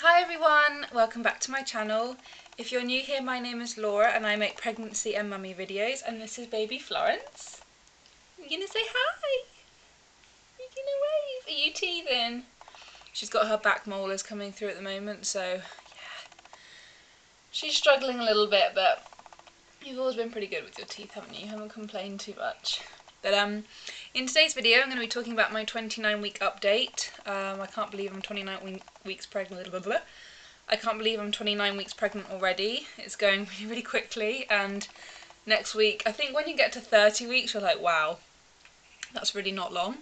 Hi everyone, welcome back to my channel. If you're new here, my name is Laura and I make pregnancy and mummy videos, and this is baby Florence. You gonna say hi? You gonna wave? Are you teething? She's got her back molars coming through at the moment, so yeah. She's struggling a little bit, but you've always been pretty good with your teeth, haven't you? You haven't complained too much. But in today's video I'm going to be talking about my 29-week update. I can't believe I'm 29 weeks pregnant. Blah, blah, blah. I can't believe I'm 29 weeks pregnant already. It's going really, really quickly, and next week, I think when you get to 30 weeks, you're like, wow, that's really not long.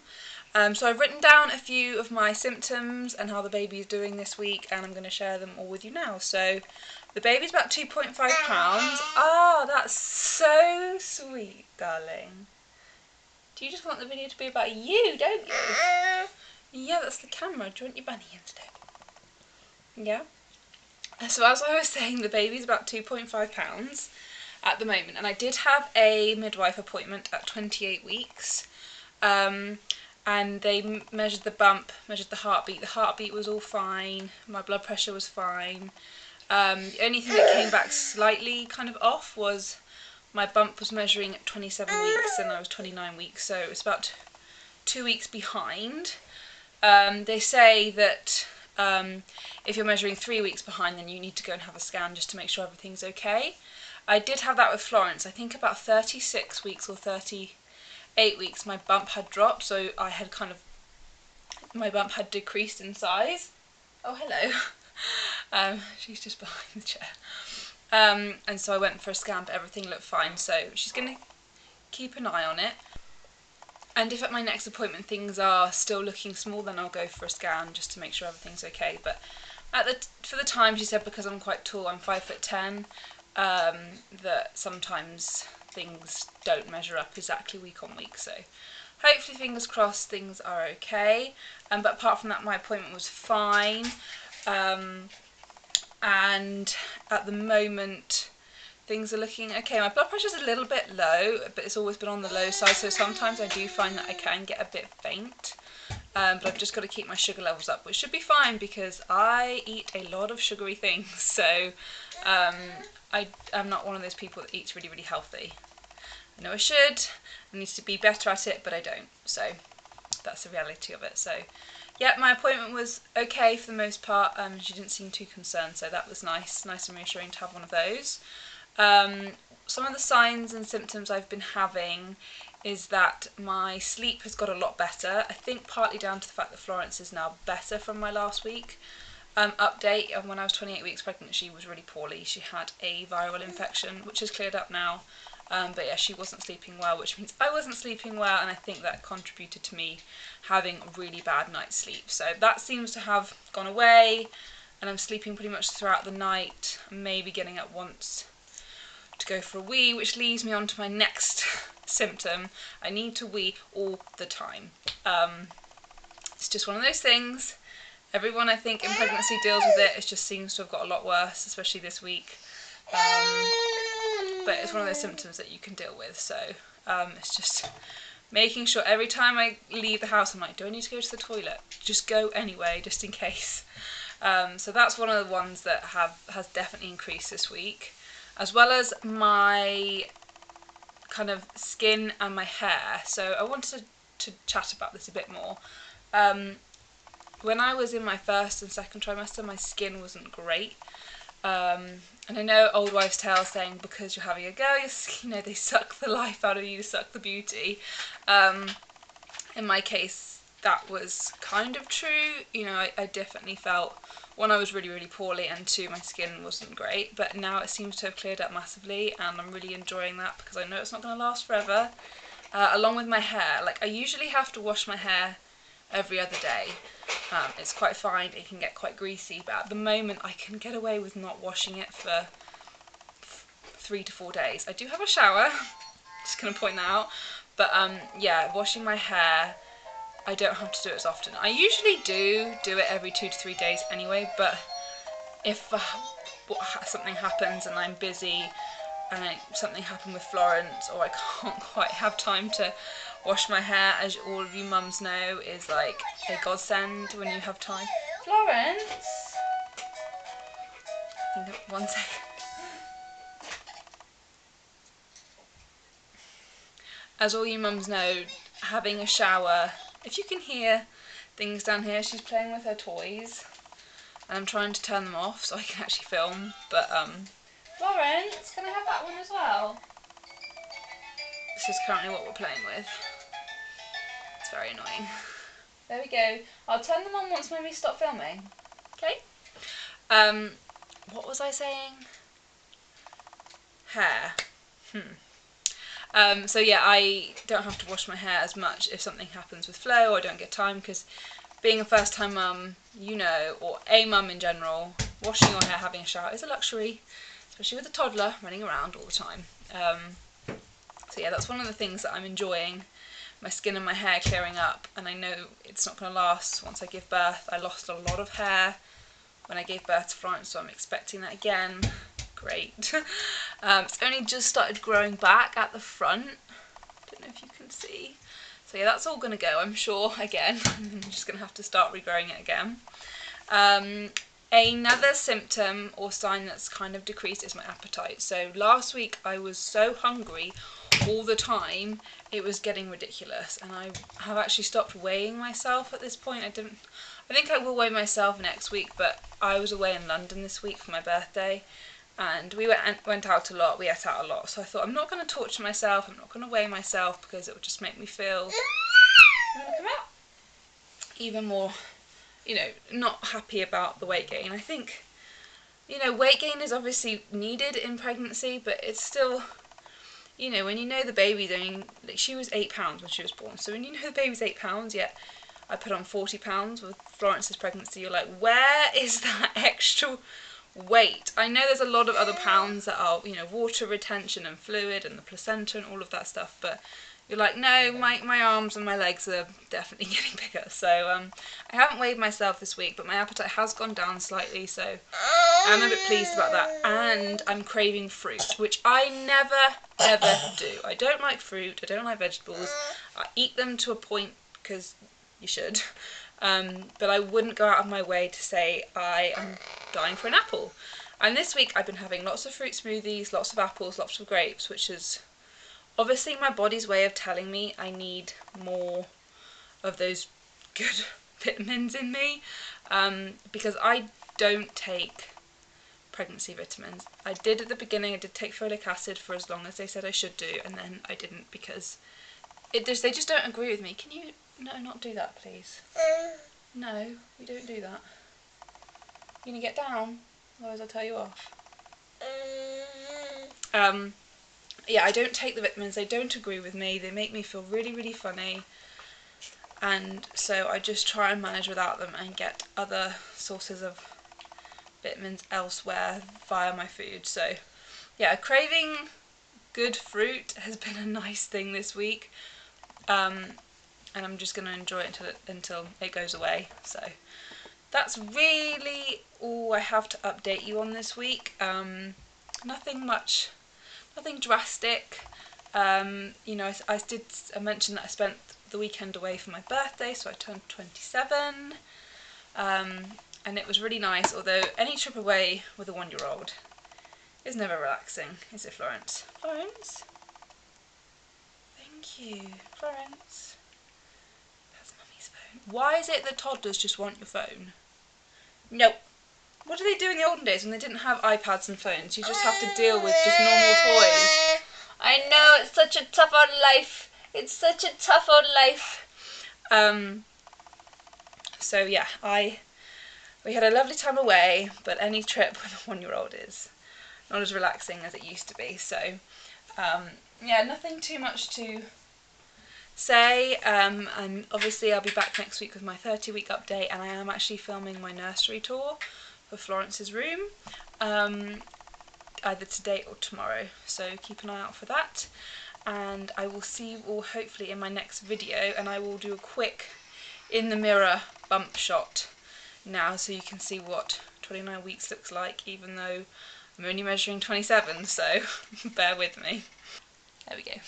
So I've written down a few of my symptoms and how the baby is doing this week, and I'm going to share them all with you now. So the baby's about 2.5 pounds. Oh, that's so sweet, darling. You just want the video to be about you, don't you? Yeah, that's the camera. Do you want your bunny instead? Yeah? So as I was saying, the baby's about 2.5 pounds at the moment, and I did have a midwife appointment at 28 weeks, and they measured the bump, measured the heartbeat. The heartbeat was all fine, my blood pressure was fine. The only thing that came back slightly kind of off was my bump was measuring at 27 weeks and I was 29 weeks, so it was about 2 weeks behind. They say that if you're measuring 3 weeks behind, then you need to go and have a scan just to make sure everything's okay. I did have that with Florence. I think about 36 weeks or 38 weeks my bump had dropped, so I had my bump had decreased in size. Oh, hello. She's just behind the chair. And so I went for a scan, but everything looked fine, so she's going to keep an eye on it. And if at my next appointment things are still looking small, then I'll go for a scan just to make sure everything's okay. But for the time, she said, because I'm quite tall, I'm 5'10", that sometimes things don't measure up exactly week on week. So hopefully, fingers crossed, things are okay. But apart from that, my appointment was fine. And at the moment things are looking okay. My blood pressure's a little bit low, but it's always been on the low side, so sometimes I do find that I can get a bit faint, but I've just got to keep my sugar levels up, which should be fine because I eat a lot of sugary things, so I'm not one of those people that eats really, really healthy. I know I should, I need to be better at it, but I don't, so that's the reality of it. So yeah, my appointment was okay for the most part. She didn't seem too concerned, so that was nice and reassuring to have one of those. Some of the signs and symptoms I've been having is that my sleep has got a lot better. I think partly down to the fact that Florence is now better from my last week update. And when I was 28 weeks pregnant, she was really poorly. She had a viral infection, which has cleared up now. But yeah, she wasn't sleeping well, which means I wasn't sleeping well, and I think that contributed to me having a really bad night's sleep. So that seems to have gone away, and I'm sleeping pretty much throughout the night, maybe getting up once to go for a wee, which leads me on to my next symptom. I need to wee all the time. It's just one of those things. Everyone, I think, in pregnancy deals with it. It just seems to have got a lot worse, especially this week. But it's one of those symptoms that you can deal with, so it's just making sure every time I leave the house, I'm like, do I need to go to the toilet? Just go anyway, just in case. So that's one of the ones that has definitely increased this week, as well as my kind of skin and my hair. So I wanted to chat about this a bit more. When I was in my first and second trimester, my skin wasn't great. And I know old wives' tale saying because you're having a girl, they suck the life out of you, suck the beauty. In my case, that was kind of true. I definitely felt, one, I was really, really poorly, and two, my skin wasn't great. But now it seems to have cleared up massively, and I'm really enjoying that because I know it's not going to last forever. Along with my hair, I usually have to wash my hair every other day. It's quite fine, it can get quite greasy, but at the moment I can get away with not washing it for 3 to 4 days. I do have a shower, just going to point that out, but yeah, washing my hair, I don't have to do it as often. I usually do it every 2 to 3 days anyway, but if something happens and I'm busy and something happened with Florence, or I can't quite have time to wash my hair, as all of you mums know, is like a godsend when you have time. Florence! One second. As all you mums know, having a shower, if you can hear things down here, she's playing with her toys. And I'm trying to turn them off so I can actually film. But, Florence, can I have that one as well? This is currently what we're playing with. It's very annoying. There we go. I'll turn them on once when we stop filming. Okay? What was I saying? Hair. So yeah, I don't have to wash my hair as much if something happens with Flo or I don't get time, because being a first time mum, you know, or a mum in general, washing your hair, having a shower is a luxury, especially with a toddler running around all the time. So yeah, that's one of the things that I'm enjoying, my skin and my hair clearing up, and I know it's not going to last once I give birth. I lost a lot of hair when I gave birth to Florence, so I'm expecting that again. Great. It's only just started growing back at the front. Don't know if you can see. So yeah, that's all going to go, I'm sure, again. I'm just going to have to start regrowing it again. Another symptom or sign that's kind of decreased is my appetite. So last week I was so hungry all the time, it was getting ridiculous, and I have actually stopped weighing myself at this point. I think I will weigh myself next week, but I was away in London this week for my birthday, and we went out a lot, we ate out a lot, so I thought I'm not going to torture myself, I'm not going to weigh myself, because it would just make me feel even more, you know, not happy about the weight gain. I think, you know, weight gain is obviously needed in pregnancy, but it's still, you know, when you know the baby's only, like, she was 8 pounds when she was born, so when you know the baby's 8 pounds, yet I put on 40 pounds with Florence's pregnancy, you're like, where is that extra weight? I know there's a lot of other pounds that are, you know, water retention and fluid and the placenta and all of that stuff, but you're like, no, my arms and my legs are definitely getting bigger. So I haven't weighed myself this week, but my appetite has gone down slightly, so I'm a bit pleased about that. And I'm craving fruit, which I never, ever do. I don't like fruit, I don't like vegetables. I eat them to a point, because you should. But I wouldn't go out of my way to say I am dying for an apple. And this week I've been having lots of fruit smoothies, lots of apples, lots of grapes, which is obviously my body's way of telling me I need more of those good vitamins in me, because I don't take pregnancy vitamins. I did at the beginning, I did take folic acid for as long as they said I should do, and then I didn't because they just don't agree with me. Can you not do that, please? No, we don't do that. You gonna get down? Otherwise I'll tell you off. Yeah, I don't take the vitamins, they don't agree with me, they make me feel really, really funny, and so I just try and manage without them and get other sources of vitamins elsewhere via my food. So yeah, craving good fruit has been a nice thing this week, and I'm just going to enjoy it until it goes away. So that's really all I have to update you on this week. Nothing much, nothing drastic. You know, I mentioned that I spent the weekend away for my birthday, so I turned 27, and it was really nice, although any trip away with a 1-year-old is never relaxing, is it, Florence? Florence? Thank you, Florence. That's Mummy's phone. Why is it that toddlers just want your phone? No. What did they do in the olden days when they didn't have iPads and phones? You just have to deal with just normal toys. I know, it's such a tough old life. It's such a tough old life. So yeah, we had a lovely time away, but any trip with a 1-year-old is not as relaxing as it used to be. So yeah, nothing too much to say, and obviously I'll be back next week with my 30-week update, and I am actually filming my nursery tour for Florence's room, either today or tomorrow, so keep an eye out for that, and I will see you all hopefully in my next video, and I will do a quick in the mirror bump shot now so you can see what 29 weeks looks like, even though I'm only measuring 27, so bear with me. There we go.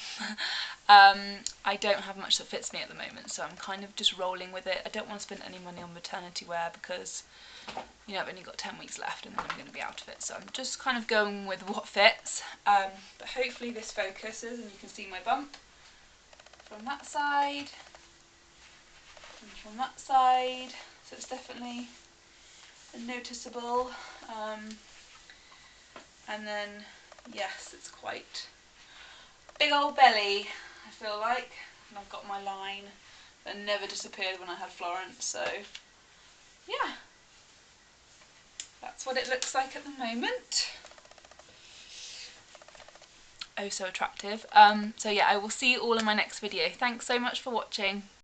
I don't have much that fits me at the moment, so I'm kind of just rolling with it. I don't want to spend any money on maternity wear because you know, I've only got 10 weeks left and then I'm going to be out of it. So I'm just kind of going with what fits. But hopefully this focuses and you can see my bump from that side and from that side. So it's definitely noticeable. And then, yes, it's quite big old belly, I feel like. And I've got my line that never disappeared when I had Florence. So, yeah. That's what it looks like at the moment. Oh, so attractive. So yeah, I will see you all in my next video. Thanks so much for watching.